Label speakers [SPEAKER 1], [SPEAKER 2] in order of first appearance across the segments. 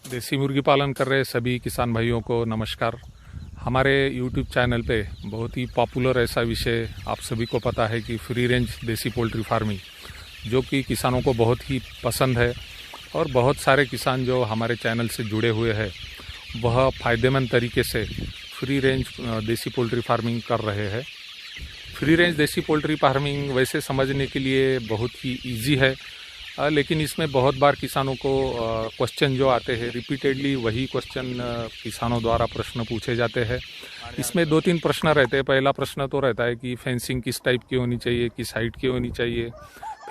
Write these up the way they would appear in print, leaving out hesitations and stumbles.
[SPEAKER 1] देसी मुर्गी पालन कर रहे सभी किसान भाइयों को नमस्कार। हमारे YouTube चैनल पे बहुत ही पॉपुलर ऐसा विषय आप सभी को पता है कि फ्री रेंज देसी पोल्ट्री फार्मिंग, जो कि किसानों को बहुत ही पसंद है और बहुत सारे किसान जो हमारे चैनल से जुड़े हुए हैं वह फ़ायदेमंद तरीके से फ्री रेंज देसी पोल्ट्री फार्मिंग कर रहे हैं। फ्री रेंज देसी पोल्ट्री फार्मिंग वैसे समझने के लिए बहुत ही ईजी है, लेकिन इसमें बहुत बार किसानों को क्वेश्चन जो आते हैं रिपीटेडली वही क्वेश्चन किसानों द्वारा प्रश्न पूछे जाते हैं। इसमें 2-3 प्रश्न रहते हैं। पहला प्रश्न तो रहता है कि फेंसिंग किस टाइप की होनी चाहिए, किस हाइट की होनी चाहिए,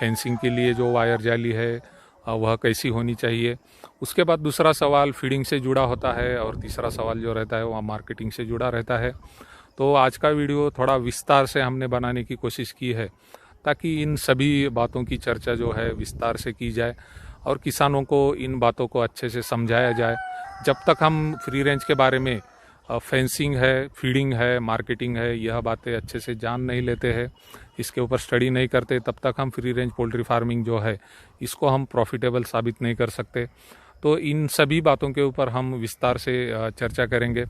[SPEAKER 1] फेंसिंग के लिए जो वायर जाली है वह कैसी होनी चाहिए। उसके बाद दूसरा सवाल फीडिंग से जुड़ा होता है और तीसरा सवाल जो रहता है वह मार्केटिंग से जुड़ा रहता है। तो आज का वीडियो थोड़ा विस्तार से हमने बनाने की कोशिश की है ताकि इन सभी बातों की चर्चा जो है विस्तार से की जाए और किसानों को इन बातों को अच्छे से समझाया जाए। जब तक हम फ्री रेंज के बारे में फेंसिंग है, फीडिंग है, मार्केटिंग है, यह बातें अच्छे से जान नहीं लेते हैं, इसके ऊपर स्टडी नहीं करते, तब तक हम फ्री रेंज पोल्ट्री फार्मिंग जो है इसको हम प्रॉफिटेबल साबित नहीं कर सकते। तो इन सभी बातों के ऊपर हम विस्तार से चर्चा करेंगे।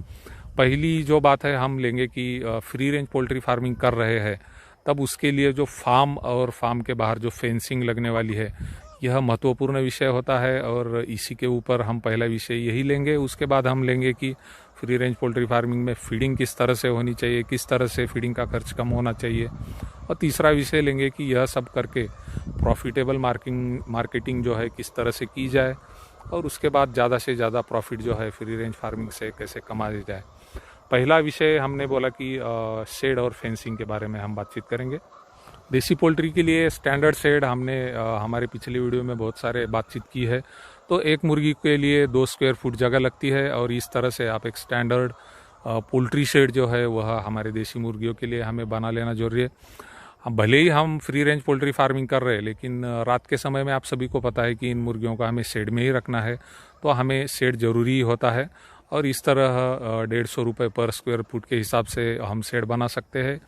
[SPEAKER 1] पहली जो बात है हम लेंगे कि फ्री रेंज पोल्ट्री फार्मिंग कर रहे हैं तब उसके लिए जो फार्म और फार्म के बाहर जो फेंसिंग लगने वाली है यह महत्वपूर्ण विषय होता है और इसी के ऊपर हम पहला विषय यही लेंगे। उसके बाद हम लेंगे कि फ्री रेंज पोल्ट्री फार्मिंग में फीडिंग किस तरह से होनी चाहिए, किस तरह से फीडिंग का खर्च कम होना चाहिए, और तीसरा विषय लेंगे कि यह सब करके प्रॉफिटेबल मार्केटिंग जो है किस तरह से की जाए और उसके बाद ज़्यादा से ज़्यादा प्रॉफिट जो है फ्री रेंज फार्मिंग से कैसे कमाया जाए। पहला विषय हमने बोला कि शेड और फेंसिंग के बारे में हम बातचीत करेंगे। देसी पोल्ट्री के लिए स्टैंडर्ड शेड हमने हमारे पिछले वीडियो में बहुत सारे बातचीत की है। तो एक मुर्गी के लिए 2 स्क्वायर फुट जगह लगती है और इस तरह से आप एक स्टैंडर्ड पोल्ट्री शेड जो है वह हमारे देसी मुर्गियों के लिए हमें बना लेना जरूरी है। भले ही हम फ्री रेंज पोल्ट्री फार्मिंग कर रहे हैं, लेकिन रात के समय में आप सभी को पता है कि इन मुर्गियों का हमें शेड में ही रखना है, तो हमें शेड ज़रूरी ही होता है। और इस तरह 150 रुपये पर स्क्वायर फुट के हिसाब से हम शेड बना सकते हैं।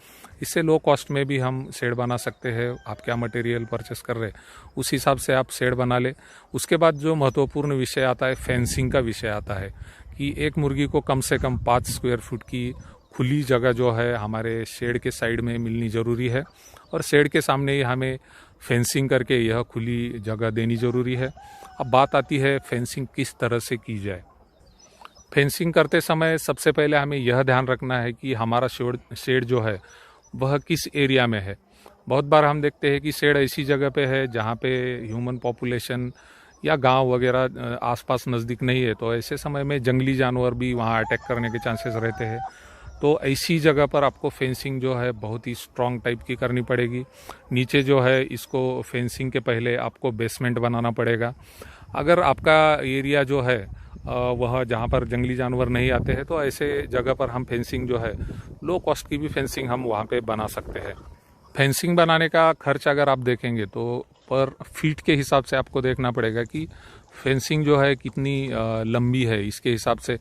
[SPEAKER 1] इससे लो कॉस्ट में भी हम शेड बना सकते हैं। आप क्या मटेरियल परचेस कर रहे हैं उस हिसाब से आप शेड बना ले। उसके बाद जो महत्वपूर्ण विषय आता है फेंसिंग का विषय आता है कि एक मुर्गी को कम से कम 5 स्क्वायर फुट की खुली जगह जो है हमारे शेड के साइड में मिलनी ज़रूरी है और शेड के सामने ही हमें फेंसिंग करके यह खुली जगह देनी ज़रूरी है। अब बात आती है फेंसिंग किस तरह से की जाए। फेंसिंग करते समय सबसे पहले हमें यह ध्यान रखना है कि हमारा शेड जो है वह किस एरिया में है। बहुत बार हम देखते हैं कि शेड ऐसी जगह पे है जहाँ पे ह्यूमन पॉपुलेशन या गांव वगैरह आसपास नज़दीक नहीं है, तो ऐसे समय में जंगली जानवर भी वहाँ अटैक करने के चांसेस रहते हैं। तो ऐसी जगह पर आपको फेंसिंग जो है बहुत ही स्ट्रॉन्ग टाइप की करनी पड़ेगी। नीचे जो है इसको फेंसिंग के पहले आपको बेसमेंट बनाना पड़ेगा। अगर आपका एरिया जो है वह जहाँ पर जंगली जानवर नहीं आते हैं तो ऐसे जगह पर हम फेंसिंग जो है लो कॉस्ट की भी फेंसिंग हम वहाँ पे बना सकते हैं। फेंसिंग बनाने का खर्च अगर आप देखेंगे तो पर फीट के हिसाब से आपको देखना पड़ेगा कि फेंसिंग जो है कितनी लंबी है। इसके हिसाब से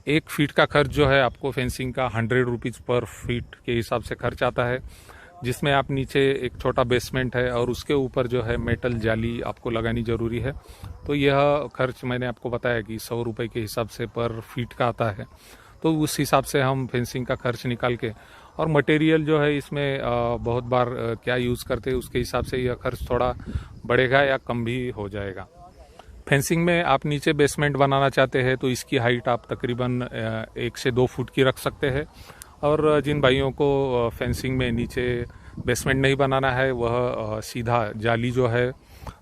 [SPEAKER 1] 1 फीट का खर्च जो है आपको फेंसिंग का 100 रुपीज़ पर फीट के हिसाब से खर्च आता है, जिसमें आप नीचे एक छोटा बेसमेंट है और उसके ऊपर जो है मेटल जाली आपको लगानी ज़रूरी है। तो यह खर्च मैंने आपको बताया कि 100 रुपये के हिसाब से पर फीट का आता है। तो उस हिसाब से हम फेंसिंग का खर्च निकाल के और मटेरियल जो है इसमें बहुत बार क्या यूज़ करते हैं उसके हिसाब से यह खर्च थोड़ा बढ़ेगा या कम भी हो जाएगा। फेंसिंग में आप नीचे बेसमेंट बनाना चाहते हैं तो इसकी हाइट आप तकरीबन 1 से 2 फुट की रख सकते हैं। और जिन भाइयों को फेंसिंग में नीचे बेसमेंट नहीं बनाना है वह सीधा जाली जो है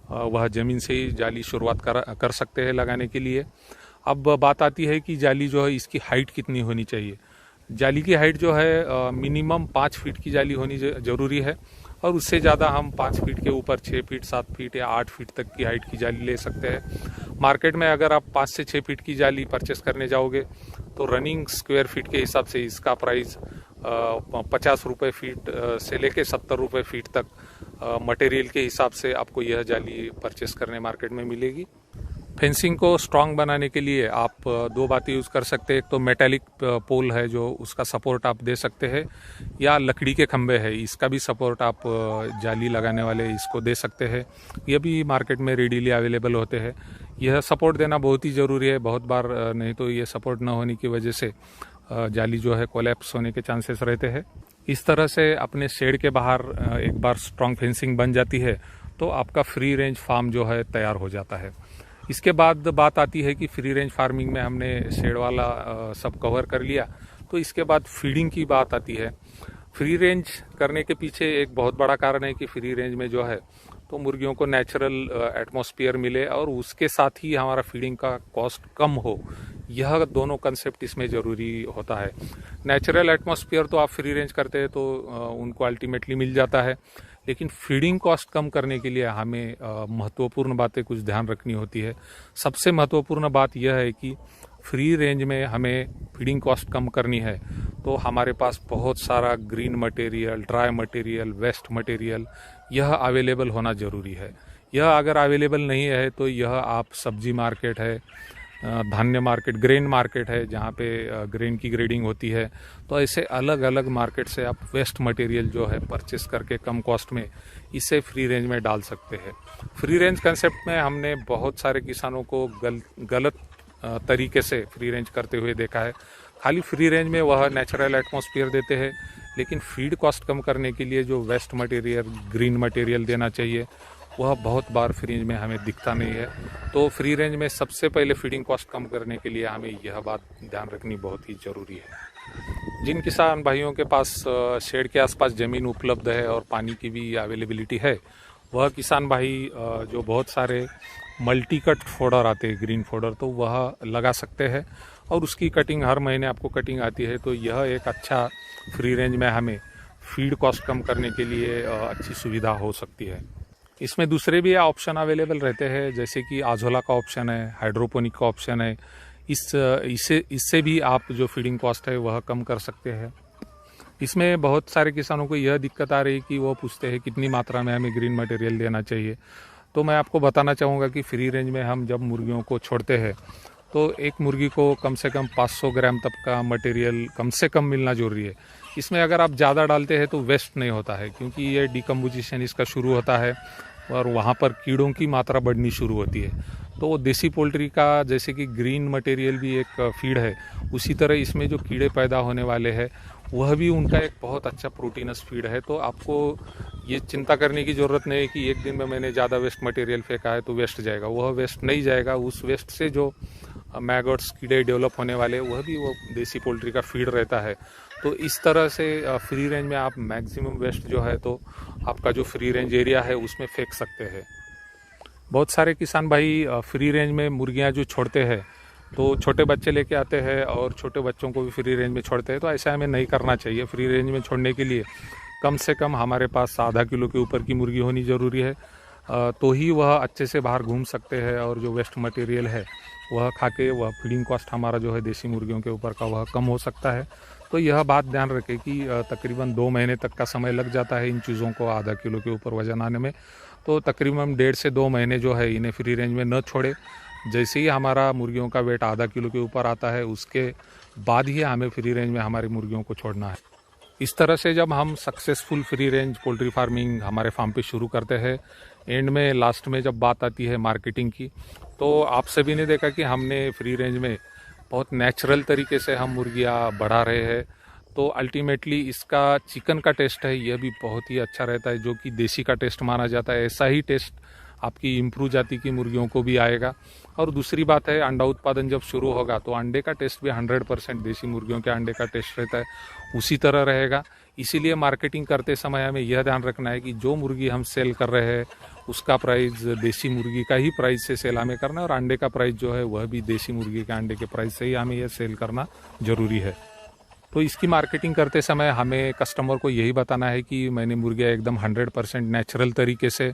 [SPEAKER 1] वह ज़मीन से ही जाली शुरुआत कर सकते हैं लगाने के लिए। अब बात आती है कि जाली जो है इसकी हाइट कितनी होनी चाहिए। जाली की हाइट जो है मिनिमम 5 फीट की जाली होनी ज़रूरी है और उससे ज़्यादा हम 5 फीट के ऊपर 6 फीट, 7 फीट या 8 फीट तक की हाइट की जाली ले सकते हैं। मार्केट में अगर आप 5 से 6 फीट की जाली परचेस करने जाओगे तो रनिंग स्क्वायर फीट के हिसाब से इसका प्राइस 50 रुपये फीट से लेके 70 रुपये फीट तक मटेरियल के हिसाब से आपको यह जाली परचेस करने मार्केट में मिलेगी। फेंसिंग को स्ट्रॉन्ग बनाने के लिए आप 2 बातें यूज़ कर सकते हैं। एक तो मेटालिक पोल है जो उसका सपोर्ट आप दे सकते हैं, या लकड़ी के खंभे हैं इसका भी सपोर्ट आप जाली लगाने वाले इसको दे सकते हैं। ये भी मार्केट में रेडीली अवेलेबल होते हैं। यह सपोर्ट देना बहुत ही ज़रूरी है। बहुत बार नहीं तो ये सपोर्ट न होने की वजह से जाली जो है कोलैप्स होने के चांसेस रहते हैं। इस तरह से अपने शेड के बाहर एक बार स्ट्रॉन्ग फेंसिंग बन जाती है तो आपका फ्री रेंज फार्म जो है तैयार हो जाता है। इसके बाद बात आती है कि फ्री रेंज फार्मिंग में हमने शेड वाला सब कवर कर लिया, तो इसके बाद फीडिंग की बात आती है। फ्री रेंज करने के पीछे एक बहुत बड़ा कारण है कि फ्री रेंज में जो है तो मुर्गियों को नेचुरल एटमॉस्फेयर मिले और उसके साथ ही हमारा फीडिंग का कॉस्ट कम हो। यह दोनों कंसेप्ट इसमें ज़रूरी होता है। नेचुरल एटमॉस्फेयर तो आप फ्री रेंज करते हैं तो उनको अल्टीमेटली मिल जाता है, लेकिन फीडिंग कॉस्ट कम करने के लिए हमें महत्वपूर्ण बातें कुछ ध्यान रखनी होती है। सबसे महत्वपूर्ण बात यह है कि फ्री रेंज में हमें फीडिंग कॉस्ट कम करनी है तो हमारे पास बहुत सारा green material, dry material, waste material यह अवेलेबल होना ज़रूरी है। यह अगर अवेलेबल नहीं है तो यह आप सब्जी मार्केट है, धान्य मार्केट, ग्रेन मार्केट है जहाँ पे ग्रेन की ग्रेडिंग होती है, तो ऐसे अलग अलग मार्केट से आप वेस्ट मटेरियल जो है परचेस करके कम कॉस्ट में इसे फ्री रेंज में डाल सकते हैं। फ्री रेंज कंसेप्ट में हमने बहुत सारे किसानों को गलत तरीके से फ्री रेंज करते हुए देखा है। खाली फ्री रेंज में वह नेचुरल एटमॉस्फेयर देते हैं, लेकिन फीड कॉस्ट कम करने के लिए जो वेस्ट मटेरियल, ग्रीन मटेरियल देना चाहिए वह बहुत बार फ्री रेंज में हमें दिखता नहीं है। तो फ्री रेंज में सबसे पहले फीडिंग कॉस्ट कम करने के लिए हमें यह बात ध्यान रखनी बहुत ही ज़रूरी है। जिन किसान भाइयों के पास शेड के आसपास ज़मीन उपलब्ध है और पानी की भी अवेलेबिलिटी है, वह किसान भाई जो बहुत सारे मल्टी कट फोडर आते हैं, ग्रीन फोडर, तो वह लगा सकते हैं और उसकी कटिंग हर महीने आपको कटिंग आती है। तो यह एक अच्छा फ्री रेंज में हमें फीड कॉस्ट कम करने के लिए अच्छी सुविधा हो सकती है। इसमें दूसरे भी ऑप्शन अवेलेबल रहते हैं, जैसे कि आजोला का ऑप्शन है, हाइड्रोपोनिक का ऑप्शन है। इससे भी आप जो फीडिंग कॉस्ट है वह कम कर सकते हैं। इसमें बहुत सारे किसानों को यह दिक्कत आ रही है कि वो पूछते हैं कितनी मात्रा में हमें ग्रीन मटेरियल देना चाहिए। तो मैं आपको बताना चाहूँगा कि फ्री रेंज में हम जब मुर्गियों को छोड़ते हैं तो एक मुर्गी को कम से कम 500 ग्राम तक का मटेरियल कम से कम मिलना जरूरी है। इसमें अगर आप ज़्यादा डालते हैं तो वेस्ट नहीं होता है, क्योंकि ये डिकम्पोजिशन इसका शुरू होता है और वहाँ पर कीड़ों की मात्रा बढ़नी शुरू होती है। तो देसी पोल्ट्री का जैसे कि ग्रीन मटेरियल भी एक फीड है, उसी तरह इसमें जो कीड़े पैदा होने वाले हैं वह भी उनका एक बहुत अच्छा प्रोटीनस फीड है। तो आपको ये चिंता करने की ज़रूरत नहीं है कि एक दिन में मैंने ज़्यादा वेस्ट मटेरियल फेंका है तो वेस्ट जाएगा। वह वेस्ट नहीं जाएगा। उस वेस्ट से जो मैगट्स, कीड़े डेवलप होने वाले वह भी वो देसी पोल्ट्री का फीड रहता है। तो इस तरह से फ्री रेंज में आप मैक्सिमम वेस्ट जो है तो आपका जो फ्री रेंज एरिया है उसमें फेंक सकते हैं। बहुत सारे किसान भाई फ्री रेंज में मुर्गियां जो छोड़ते हैं तो छोटे बच्चे लेके आते हैं और छोटे बच्चों को भी फ्री रेंज में छोड़ते हैं। तो ऐसा हमें नहीं करना चाहिए। फ्री रेंज में छोड़ने के लिए कम से कम हमारे पास आधा किलो के ऊपर की मुर्गी होनी ज़रूरी है, तो ही वह अच्छे से बाहर घूम सकते हैं और जो वेस्ट मटेरियल है वह खा के वह फीडिंग कॉस्ट हमारा जो है देसी मुर्गियों के ऊपर का वह कम हो सकता है। तो यह बात ध्यान रखें कि तकरीबन 2 महीने तक का समय लग जाता है इन चीज़ों को आधा किलो के ऊपर वजन आने में। तो तकरीबन 1.5 से 2 महीने जो है इन्हें फ्री रेंज में न छोड़े। जैसे ही हमारा मुर्गियों का वेट आधा किलो के ऊपर आता है उसके बाद ही हमें फ्री रेंज में हमारी मुर्गियों को छोड़ना है। इस तरह से जब हम successful free range poultry farming हमारे फार्म पे शुरू करते हैं, एंड में लास्ट में जब बात आती है मार्केटिंग की, तो आप सभी ने देखा कि हमने फ्री रेंज में बहुत नेचुरल तरीके से हम मुर्गियाँ बढ़ा रहे हैं। तो अल्टीमेटली इसका चिकन का टेस्ट है यह भी बहुत ही अच्छा रहता है, जो कि देसी का टेस्ट माना जाता है। ऐसा ही टेस्ट आपकी इम्प्रूव जाति की मुर्गियों को भी आएगा। और दूसरी बात है, अंडा उत्पादन जब शुरू होगा तो अंडे का टेस्ट भी 100% देसी मुर्गियों के अंडे का टेस्ट रहता है, उसी तरह रहेगा। इसीलिए मार्केटिंग करते समय हमें यह ध्यान रखना है कि जो मुर्गी हम सेल कर रहे हैं उसका प्राइस देसी मुर्गी का ही प्राइस से सेल हमें करना है और अंडे का प्राइस जो है वह भी देसी मुर्गी के अंडे के प्राइस से ही हमें यह सेल करना ज़रूरी है। तो इसकी मार्केटिंग करते समय हमें कस्टमर को यही बताना है कि मैंने मुर्गियाँ एकदम 100% नेचुरल तरीके से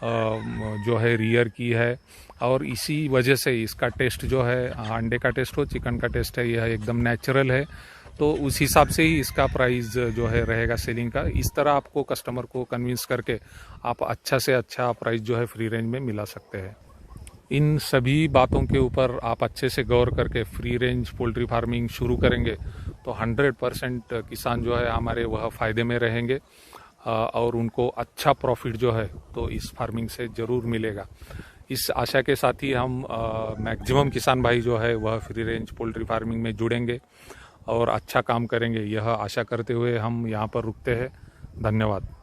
[SPEAKER 1] जो है रियर की है और इसी वजह से इसका टेस्ट जो है अंडे का टेस्ट हो, चिकन का टेस्ट है, यह एकदम नेचुरल है। तो उस हिसाब से ही इसका प्राइस जो है रहेगा सेलिंग का। इस तरह आपको कस्टमर को कन्विंस करके आप अच्छा से अच्छा प्राइस जो है फ्री रेंज में मिला सकते हैं। इन सभी बातों के ऊपर आप अच्छे से गौर करके फ्री रेंज पोल्ट्री फार्मिंग शुरू करेंगे तो 100% किसान जो है हमारे वह फ़ायदे में रहेंगे और उनको अच्छा प्रॉफिट जो है तो इस फार्मिंग से ज़रूर मिलेगा। इस आशा के साथ ही हम मैक्सिमम किसान भाई जो है वह फ्री रेंज पोल्ट्री फार्मिंग में जुड़ेंगे और अच्छा काम करेंगे, यह आशा करते हुए हम यहाँ पर रुकते हैं। धन्यवाद।